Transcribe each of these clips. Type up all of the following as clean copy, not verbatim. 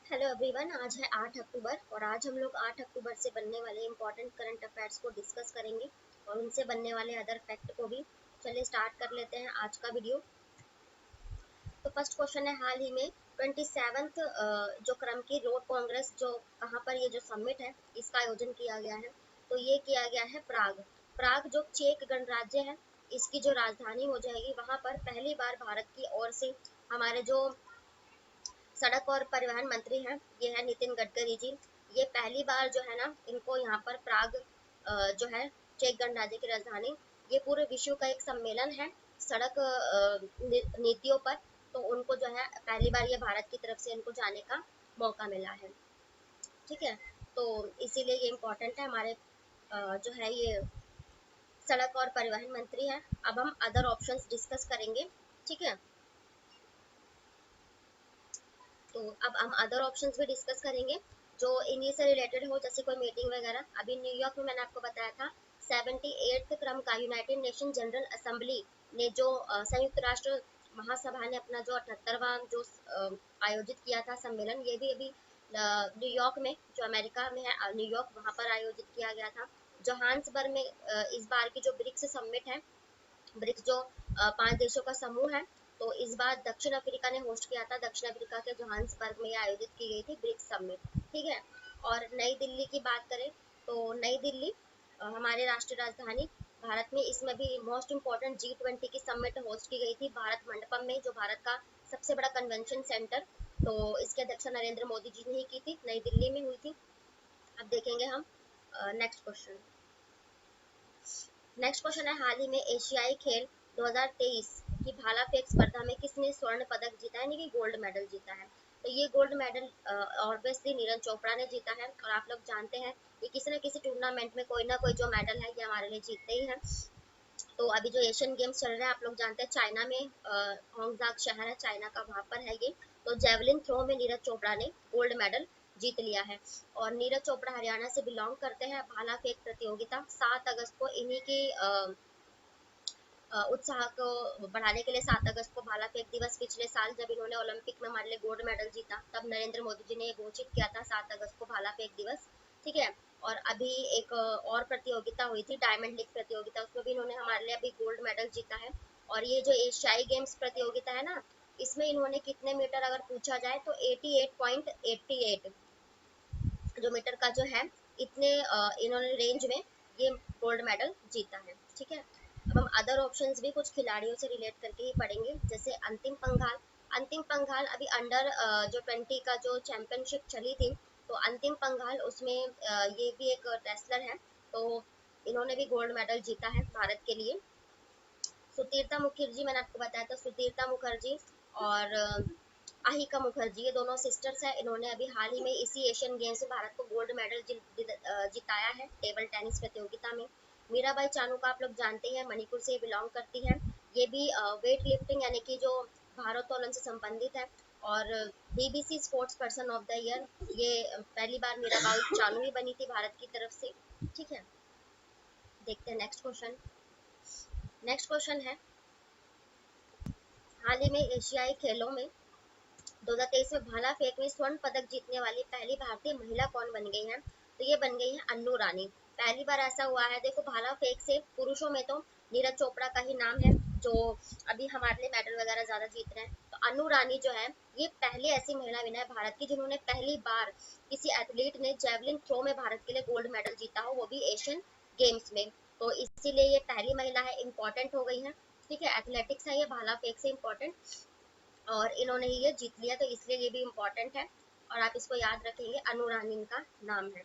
Hello everyone, आज है 8 अक्टूबर और आज हम लोग 8 अक्टूबर से बनने वाले इम्पोर्टेंट करंट अफेयर्स को डिस्कस करेंगे और उनसे बनने वाले अदर फैक्ट को भी। चलिए स्टार्ट कर लेते हैं आज का वीडियो। तो फर्स्ट क्वेश्चन है, हाल ही में 27th जो क्रम की रोड कांग्रेस, जो कहाँ पर ये जो समिट है इसका आयोजन किया गया है, तो ये किया गया है प्राग। प्राग जो चेक गणराज्य है, इसकी जो राजधानी हो जाएगी, वहाँ पर पहली बार भारत की ओर से हमारे जो सड़क और परिवहन मंत्री हैं, ये है नितिन गडकरी जी। ये पहली बार जो है ना, इनको यहाँ पर प्राग जो है चेक गणराज्य की राजधानी, ये पूरे विश्व का एक सम्मेलन है सड़क नीतियों पर। तो उनको जो है पहली बार ये भारत की तरफ से इनको जाने का मौका मिला है। ठीक है, तो इसीलिए ये इम्पोर्टेंट है हमारे जो है ये सड़क और परिवहन मंत्री है। अब हम अदर ऑप्शंस डिस्कस करेंगे। ठीक है, तो अब हम अदर ऑप्शंस भी डिस्कस करेंगे जो इन्हीं से रिलेटेड हो, जैसे कोई मीटिंग वगैरह। अभी न्यूयॉर्क में मैंने आपको बताया था 78th क्रम का यूनाइटेड नेशन जनरल असेंबली ने जो संयुक्त राष्ट्र महासभा ने अपना जो 78वां जो आयोजित किया था सम्मेलन, ये भी अभी न्यूयॉर्क में, जो अमेरिका में है न्यूयॉर्क, वहाँ पर आयोजित किया गया था। जोहान्सबर्ग में इस बार की जो ब्रिक्स समिट है, ब्रिक्स जो 5 देशों का समूह है, तो इस बार दक्षिण अफ्रीका ने होस्ट किया था। दक्षिण अफ्रीका के जोहान्सबर्ग में आयोजित की गई थी ब्रिक्स समिट। ठीक है, और नई दिल्ली की बात करें तो नई दिल्ली हमारे राष्ट्रीय राजधानी भारत में, इसमें भी मोस्ट इम्पोर्टेंट G20 की समिट होस्ट की गई थी भारत मंडपम में, जो भारत का सबसे बड़ा कन्वेंशन सेंटर। तो इसकी अध्यक्षता नरेंद्र मोदी जी ने ही की थी, नई दिल्ली में हुई थी। अब देखेंगे हम नेक्स्ट क्वेश्चन। नेक्स्ट क्वेश्चन है, हाल ही में एशियाई खेल 2023 की भाला फेंक स्पर्धा में किसने स्वर्ण पदक जीता है, यानी कि गोल्ड मेडल जीता है। तो ये gold medal obviously Neeraj Chopra ने जीता है। और आप लोग जानते हैं कि किसी न किसी टूर्नामेंट में कोई ना कोई जो मेडल है ये हमारे लिए जीतते ही हैं। तो अभी जो एशियन गेम्स चल रहा है, आप लोग जानते हैं चाइना में, होंगजाक शहर है चाइना का, वहाँ पर है ये। तो जेवलिन थ्रो में नीरज चोपड़ा ने गोल्ड मेडल जीत लिया है। और नीरज चोपड़ा हरियाणा से बिलोंग करते हैं। भाला फेंक प्रतियोगिता 7 अगस्त को इन्हीं की उत्साह को बढ़ाने के लिए 7 अगस्त को भाला फेंक दिवस, पिछले साल जब इन्होंने ओलंपिक में हमारे लिए गोल्ड मेडल जीता, तब नरेंद्र मोदी जी ने ये घोषित किया था 7 अगस्त को भाला फेंक दिवस। ठीक है, और अभी एक और प्रतियोगिता हुई थी डायमंड लीग प्रतियोगिता, उसमें भी इन्होंने हमारे लिए अभी गोल्ड मेडल जीता है। और ये जो एशियाई गेम्स प्रतियोगिता है ना, इसमें इन्होंने कितने मीटर अगर पूछा जाए तो 88.88 जो मीटर का जो है, इतने इन्होंने रेंज में ये गोल्ड मेडल जीता है। ठीक है, अब हम अदर ऑप्शंस भी कुछ खिलाड़ियों से रिलेट करके ही पढ़ेंगे, जैसे अंतिम पंघाल। अंतिम पंघाल अभी अंडर जो 20 का जो चैंपियनशिप चली थी, तो अंतिम पंघाल उसमें ये भी एक रेसलर है, तो इन्होंने भी गोल्ड मेडल जीता है भारत के लिए। सुतीर्था मुखर्जी, मैंने आपको बताया था, सुतीर्था मुखर्जी और आहिका मुखर्जी, ये दोनों सिस्टर्स हैं। इन्होंने अभी हाल ही में इसी एशियन गेम्स में भारत को गोल्ड मेडल जिताया है टेबल टेनिस प्रतियोगिता में। मीराबाई चानू का आप लोग जानते हैं, मणिपुर से बिलोंग करती हैं। ये भी वेट लिफ्टिंग यानी कि जो भारोत्तोलन से संबंधित है। और BBC sports person of the year, ये पहली बार मीराबाई चानू ही बनी थी भारत की तरफ से। ठीक है, देखते हैं नेक्स्ट क्वेश्चन। नेक्स्ट क्वेश्चन है, हाल ही में एशियाई खेलों में 2023 में भाला फेंक में स्वर्ण पदक जीतने वाली पहली भारतीय महिला कौन बन गई है, तो ये बन गई है अन्नू रानी। पहली बार ऐसा हुआ है। देखो, भाला फेंक से पुरुषों में तो नीरज चोपड़ा का ही नाम है, जो अभी हमारे लिए मेडल वगैरह ज्यादा जीत रहे हैं। तो अन्नू रानी जो है, ये पहली ऐसी महिला विनय भारत की जिन्होंने पहली बार किसी एथलीट ने जेवलिन थ्रो में भारत के लिए गोल्ड मेडल जीता हो, वो भी एशियन गेम्स में। तो इसीलिए ये पहली महिला है, इंपॉर्टेंट हो गई है। ठीक है, एथलेटिक्स है ये, भाला फेंक से इंपॉर्टेंट, और इन्होंने ये जीत लिया, तो इसलिए ये भी इम्पोर्टेंट है। और आप इसको याद रखेंगे, अनुरानी इनका नाम है।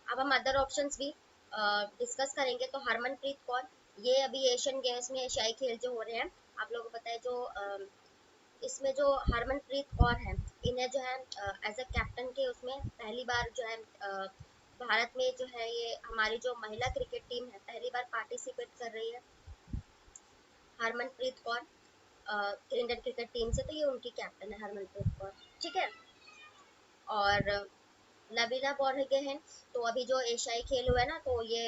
अब हम अदर ऑप्शंस भी डिस्कस करेंगे। तो हरमनप्रीत कौर, ये अभी एशियन गेम्स में एशियाई खेल जो हो रहे हैं, आप लोगों को पता है, जो इसमें जो हरमनप्रीत कौर है, इन्हें जो है एज अ कैप्टन के उसमें पहली बार जो है भारत में जो है, ये हमारी जो महिला क्रिकेट टीम है पहली बार पार्टिसिपेट कर रही है, Harmanpreet Kaur Indian cricket team से, तो ये उनकी कैप्टन है हरमनप्रीत कौर। ठीक है, और लवीना बोर्गोहेन, तो अभी जो एशियाई खेल हुआ है ना, तो ये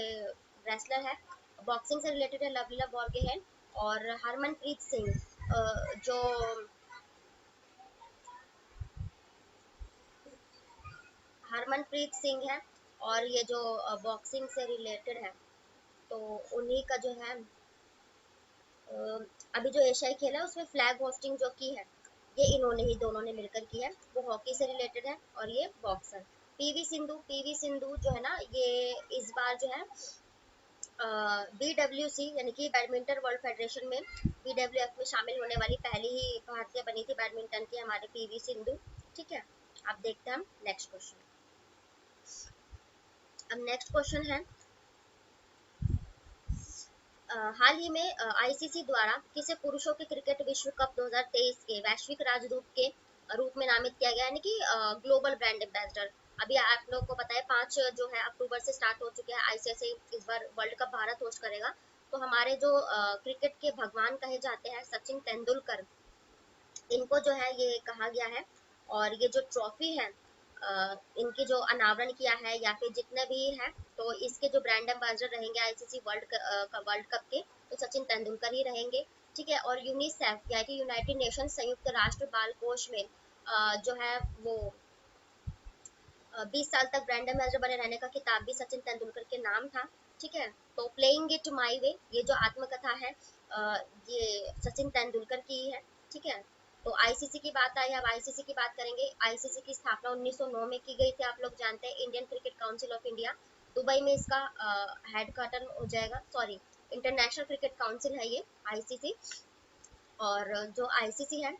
रेसलर है, बॉक्सिंग से रिलेटेड है लवीना बोर्गोहेन। और हरमनप्रीत सिंह जो हरमनप्रीत सिंह है, और ये जो बॉक्सिंग से रिलेटेड है तो उन्हीं का जो है अभी जो एशियाई खेल है उसमें फ्लैग होस्टिंग जो की है ये इन्होंने ही दोनों ने मिलकर की है, वो हॉकी से रिलेटेड है और ये बॉक्सर। पीवी सिंधु जो है ना, ये इस बार जो है BWC यानी कि बैडमिंटन वर्ल्ड फेडरेशन में BWF में शामिल होने वाली पहली ही भारतीय बनी थी बैडमिंटन की, हमारे पीवी सिंधु। ठीक है, अब देखते हैं हम नेक्स्ट क्वेश्चन। अब नेक्स्ट क्वेश्चन है हाल ही में आईसीसी द्वारा किसे पुरुषों के क्रिकेट विश्व कप 2023 के वैश्विक राजदूत के रूप में नामित किया गया, यानी कि ग्लोबल ब्रांड एम्बेसडर। अभी आप लोगों को पता है 5 जो है अक्टूबर से स्टार्ट हो चुके हैं आईसीसी, इस बार वर्ल्ड कप भारत होस्ट करेगा। तो हमारे जो क्रिकेट के भगवान कहे जाते हैं सचिन तेंदुलकर, इनको जो है ये कहा गया है, और ये जो ट्रॉफी है इनकी जो अनावरण किया है या फिर जितने भी है, तो इसके जो ब्रांड एम्बेसडर रहेंगे आईसीसी वर्ल्ड कप के, तो सचिन तेंदुलकर ही रहेंगे। ठीक है, और यूनिसेफ यानी कि यूनाइटेड नेशन संयुक्त राष्ट्र बाल कोष में जो है वो 20 साल तक ब्रांड एम्बेसडर बने रहने का खिताब भी सचिन तेंदुलकर के नाम था। ठीक है, तो प्लेइंग इट माई वे ये जो आत्मकथा है ये सचिन तेंदुलकर की है। ठीक है, तो आईसीसी की बात आई, अब आईसीसी की बात करेंगे। आईसीसी की स्थापना 1909 में की गई थी, आप लोग जानते हैं, Indian cricket council of India. Dubai में इसका हेडक्वार्टर हो जाएगा, सॉरी इंटरनेशनल क्रिकेट काउंसिल है ये आईसीसी, और जो आईसीसी है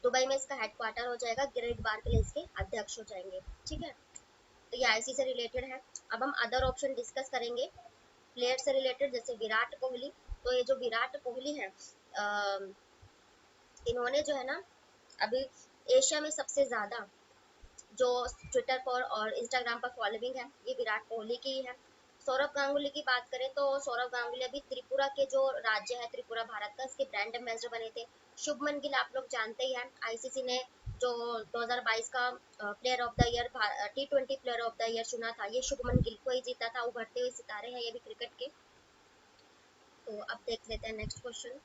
दुबई में इसका हेडक्वार्टर हो जाएगा, ग्रेग बार्कले इसके अध्यक्ष हो जाएंगे। ठीक है, तो ये आईसी से रिलेटेड है। अब हम अदर ऑप्शन डिस्कस करेंगे प्लेयर से रिलेटेड, जैसे विराट कोहली। तो ये जो विराट कोहली है इन्होंने जो है ना अभी एशिया में सबसे ज्यादा जो ट्विटर पर और इंस्टाग्राम पर फॉलोइंग है ये विराट कोहली की ही है। सौरभ गांगुली की बात करें तो सौरभ गांगुली अभी त्रिपुरा के जो राज्य है त्रिपुरा भारत का, इसके ब्रांड एम्बेसडर बने थे। शुभमन गिल आप लोग जानते ही हैं, आईसीसी ने जो 2022 का player of the year T20 player of the year चुना था, ये शुभमन गिल को ही जीता था। उभरते हुए सितारे हैं ये भी क्रिकेट के। तो अब देख लेते हैं नेक्स्ट क्वेश्चन।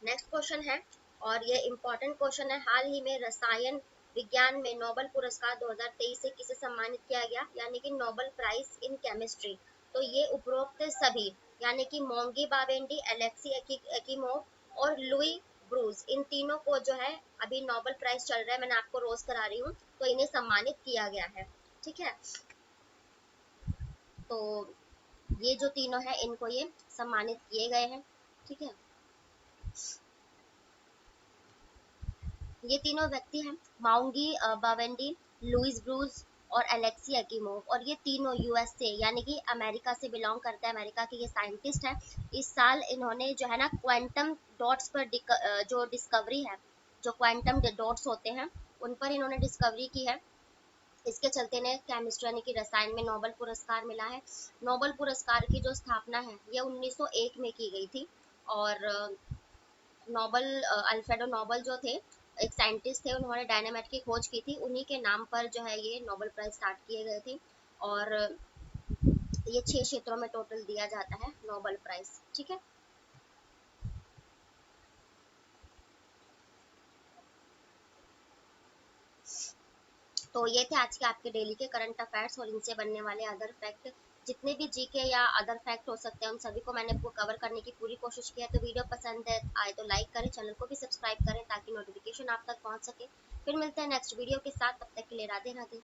नेक्स्ट क्वेश्चन है, और ये इम्पोर्टेंट क्वेश्चन है, हाल ही में रसायन विज्ञान में नोबेल पुरस्कार 2023 से किसे सम्मानित किया गया, यानी कि नोबेल प्राइज इन केमिस्ट्री। तो ये उपरोक्त सभी यानी कि मोंगी बावेंडी, एलेक्सी एकिमोव और लुई ब्रूज, इन तीनों को जो है अभी नोबेल प्राइज चल रहा है, मैंने आपको रोज करा रही हूँ, तो इन्हें सम्मानित किया गया है। ठीक है, तो ये जो तीनों है इनको ये सम्मानित किए गए हैं। ठीक है, ये तीनों व्यक्ति हैं माउंगी बावेंडी, लुइस ब्रूज और एलेक्सी अकीमोव, और ये तीनों यूएस से यानी कि अमेरिका से बिलोंग करते हैं, अमेरिका के ये साइंटिस्ट हैं। इस साल इन्होंने जो है ना क्वांटम डॉट्स पर जो डिस्कवरी है, जो क्वांटम डॉट्स होते हैं उन पर इन्होंने डिस्कवरी की है। इसके चलते इन्हें केमिस्ट्री यानी कि रसायन में नोबेल पुरस्कार मिला है। नोबेल पुरस्कार की जो स्थापना है ये 1901 में की गई थी, और नोबल अल्फ्रेडो नोबल जो थे एक साइंटिस्ट थे, उन्होंने डायनामाइट की खोज की थी, उन्हीं के नाम पर जो है ये नोबेल प्राइज स्टार्ट किए गए थे। और ये 6 क्षेत्रों में टोटल दिया जाता है नोबेल प्राइज। ठीक है, तो ये थे आज के आपके डेली के करंट अफेयर्स और इनसे बनने वाले अदर फैक्ट। जितने भी जीके या अदर फैक्ट हो सकते हैं उन सभी को मैंने आपको कवर करने की पूरी कोशिश की है। तो वीडियो पसंद है आए तो लाइक करें, चैनल को भी सब्सक्राइब करें ताकि नोटिफिकेशन आप तक पहुंच सके। फिर मिलते हैं नेक्स्ट वीडियो के साथ, तब तक के लिए राधे राधे।